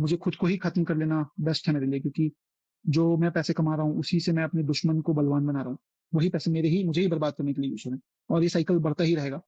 मुझे खुद को ही खत्म कर लेना बेस्ट है मेरे लिए, क्योंकि जो मैं पैसे कमा रहा हूँ उसी से मैं अपने दुश्मन को बलवान बना रहा हूँ। वही पैसे मुझे ही बर्बाद करने के लिए यूज हो रहे हैं, और ये साइकिल बढ़ता ही रहेगा,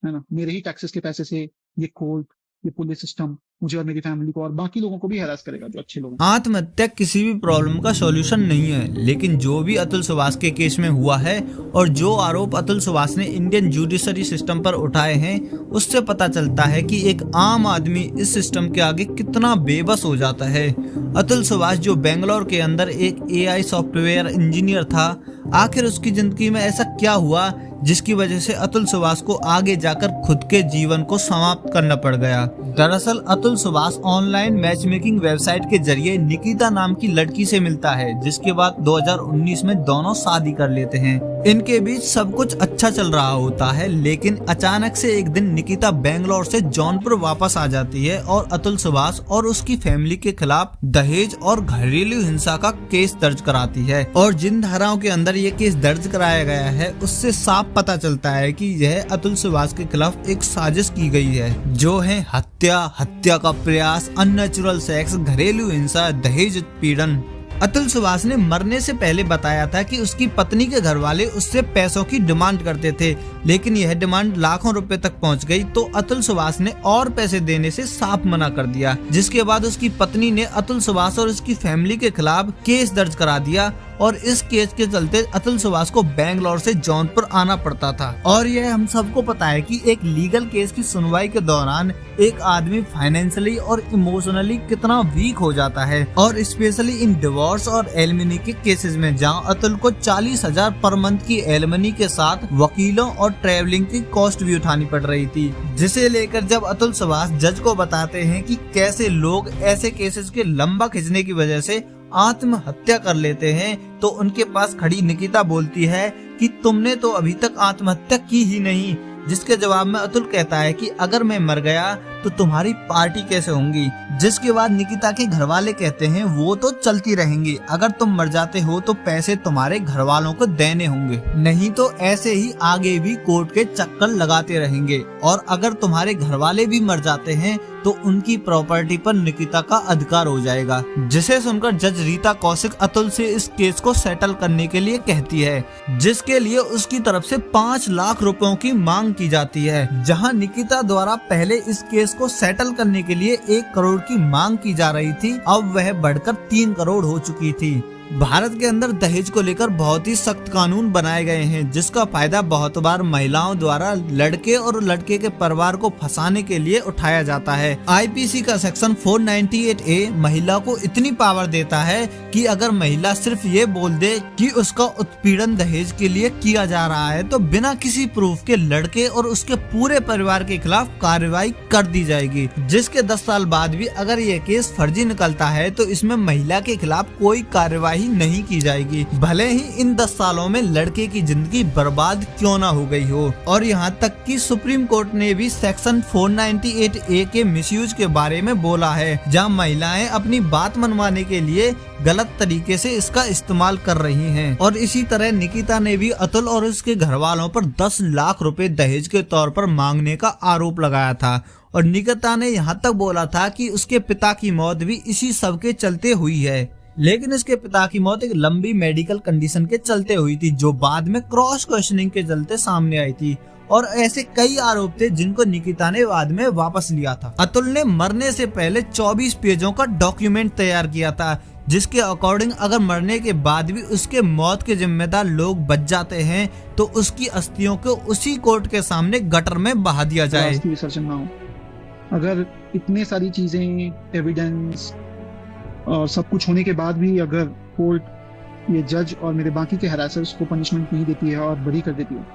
है ना। मेरे ही टैक्सेस के पैसे से ये कोर्ट, ये पुलिस सिस्टम मुझे और मेरी फैमिली को और बाकी लोगों को भी हैरास करेगा जो अच्छे लोग हैं। आत्महत्या किसी भी प्रॉब्लम का सॉल्यूशन नहीं है, लेकिन जो भी अतुल सुभाष के केस में हुआ है और जो आरोप अतुल सुभाष ने इंडियन जुडिशरी सिस्टम पर उठाए हैं, उससे पता चलता है कि एक आम आदमी इस सिस्टम के आगे कितना बेबस हो जाता है। अतुल सुभाष जो बेंगलोर के अंदर एक एआई सॉफ्टवेयर इंजीनियर था, आखिर उसकी जिंदगी में ऐसा क्या हुआ जिसकी वजह से अतुल सुभाष को आगे जाकर खुद के जीवन को समाप्त करना पड़ गया। दरअसल Atul Subhash online match making website के जरिए निकिता नाम की लड़की से मिलता है, जिसके बाद 2019 में दोनों शादी कर लेते हैं। इनके बीच सब कुछ अच्छा चल रहा होता है, लेकिन अचानक से एक दिन निकिता बेंगलोर से जौनपुर वापस आ जाती है और अतुल सुभाष और उसकी फैमिली के खिलाफ दहेज और घरेलू हिंसा का केस दर्ज कराती है। और जिन धाराओं के अंदर ये केस दर्ज कराया गया है, उससे साफ पता चलता है कि यह अतुल सुभाष के खिलाफ एक साजिश की गई है, जो है हत्या का प्रयास, अननेचुरल सेक्स, घरेलू हिंसा, दहेज उत्पीड़न। अतुल सुभाष ने मरने से पहले बताया था कि उसकी पत्नी के घर वाले उससे पैसों की डिमांड करते थे, लेकिन यह डिमांड लाखों रुपए तक पहुंच गई, तो अतुल सुभाष ने और पैसे देने से साफ मना कर दिया, जिसके बाद उसकी पत्नी ने अतुल सुभाष और उसकी फैमिली के खिलाफ केस दर्ज करा दिया। और इस केस के चलते अतुल सुभाष को बेंगलोर से जौनपुर आना पड़ता था। और यह हम सबको पता है कि एक लीगल केस की सुनवाई के दौरान एक आदमी फाइनेंशियली और इमोशनली कितना वीक हो जाता है, और स्पेशली इन डिवोर्स और एलिमनी के केसेस में, जहां अतुल को 40,000 पर मंथ की एलिमनी के साथ वकीलों और ट्रेवलिंग की कॉस्ट भी उठानी पड़ रही थी, जिसे लेकर जब अतुल सुभाष जज को बताते हैं कि कैसे लोग ऐसे केसेस के लंबा खिंचने की वजह से आत्महत्या कर लेते हैं, तो उनके पास खड़ी निकिता बोलती है कि तुमने तो अभी तक आत्महत्या की ही नहीं, जिसके जवाब में अतुल कहता है कि अगर मैं मर गया तो तुम्हारी पार्टी कैसे होंगी। जिसके बाद निकिता के घर वाले कहते हैं वो तो चलती रहेंगी, अगर तुम मर जाते हो तो पैसे तुम्हारे घर वालों को देने होंगे, नहीं तो ऐसे ही आगे भी कोर्ट के चक्कर लगाते रहेंगे, और अगर तुम्हारे घर वाले भी मर जाते हैं तो उनकी प्रॉपर्टी पर निकिता का अधिकार हो जाएगा। जिसे सुनकर जज रीता कौशिक अतुल से इस केस को सेटल करने के लिए कहती है, जिसके लिए उसकी तरफ से 5 लाख रुपयों की मांग की जाती है। जहां निकिता द्वारा पहले इस केस को सेटल करने के लिए 1 करोड़ की मांग की जा रही थी, अब वह बढ़कर 3 करोड़ हो चुकी थी। भारत के अंदर दहेज को लेकर बहुत ही सख्त कानून बनाए गए हैं, जिसका फायदा बहुत बार महिलाओं द्वारा लड़के और लड़के के परिवार को फंसाने के लिए उठाया जाता है। आईपीसी का सेक्शन 498A महिला को इतनी पावर देता है कि अगर महिला सिर्फ ये बोल दे कि उसका उत्पीड़न दहेज के लिए किया जा रहा है, तो बिना किसी प्रूफ के लड़के और उसके पूरे परिवार के खिलाफ कार्रवाई कर दी जाएगी। जिसके 10 साल बाद भी अगर ये केस फर्जी निकलता है तो इसमें महिला के खिलाफ कोई कार्रवाई नहीं की जाएगी, भले ही इन 10 सालों में लड़के की जिंदगी बर्बाद क्यों ना हो गई हो। और यहाँ तक कि सुप्रीम कोर्ट ने भी सेक्शन 498A के मिसयूज के बारे में बोला है, जहाँ महिलाएं अपनी बात मनवाने के लिए गलत तरीके से इसका इस्तेमाल कर रही हैं। और इसी तरह निकिता ने भी अतुल और उसके घर वालों पर 10 लाख रुपए दहेज के तौर पर मांगने का आरोप लगाया था। और निकिता ने यहाँ तक बोला था कि उसके पिता की मौत भी इसी सब के चलते हुई है, लेकिन इसके पिता की मौत एक लंबी मेडिकल कंडीशन के चलते हुई थी, जो बाद में क्रॉस क्वेश्चनिंग के चलते सामने आई थी। और ऐसे कई आरोप थे जिनको निकिता ने बाद में वापस लिया था। अतुल ने मरने से पहले 24 पेजों का डॉक्यूमेंट तैयार किया था, जिसके अकॉर्डिंग अगर मरने के बाद भी उसके मौत के जिम्मेदार लोग बच जाते हैं तो उसकी अस्थियों को उसी कोर्ट के सामने गटर में बहा दिया जाए। विसर्जन ना हो। अगर इतने सारी चीजें, एविडेंस और सब कुछ होने के बाद भी अगर कोर्ट, ये जज और मेरे बाकी के हरासर्स को पनिशमेंट नहीं देती है और बरी कर देती है,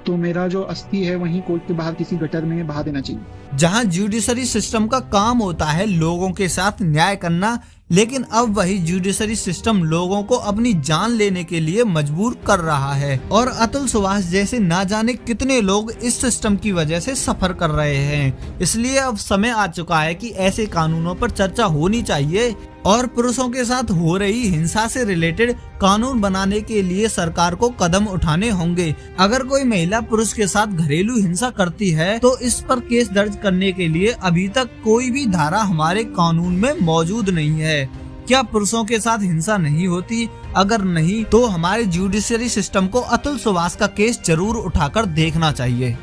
तो मेरा जो अस्थि है वहीं कोर्ट के बाहर किसी गटर में बहा देना चाहिए। जहां जुडिशरी सिस्टम का काम होता है लोगों के साथ न्याय करना, लेकिन अब वही जुडिशरी सिस्टम लोगों को अपनी जान लेने के लिए मजबूर कर रहा है। और अतुल सुभाष जैसे ना जाने कितने लोग इस सिस्टम की वजह से सफर कर रहे हैं। इसलिए अब समय आ चुका है कि ऐसे कानूनों पर चर्चा होनी चाहिए और पुरुषों के साथ हो रही हिंसा से रिलेटेड कानून बनाने के लिए सरकार को कदम उठाने होंगे। अगर कोई महिला पुरुष के साथ घरेलू हिंसा करती है तो इस पर केस दर्ज करने के लिए अभी तक कोई भी धारा हमारे कानून में मौजूद नहीं है। क्या पुरुषों के साथ हिंसा नहीं होती? अगर नहीं तो हमारे जुडिशरी सिस्टम को अतुल सुभाष का केस जरूर उठाकर देखना चाहिए।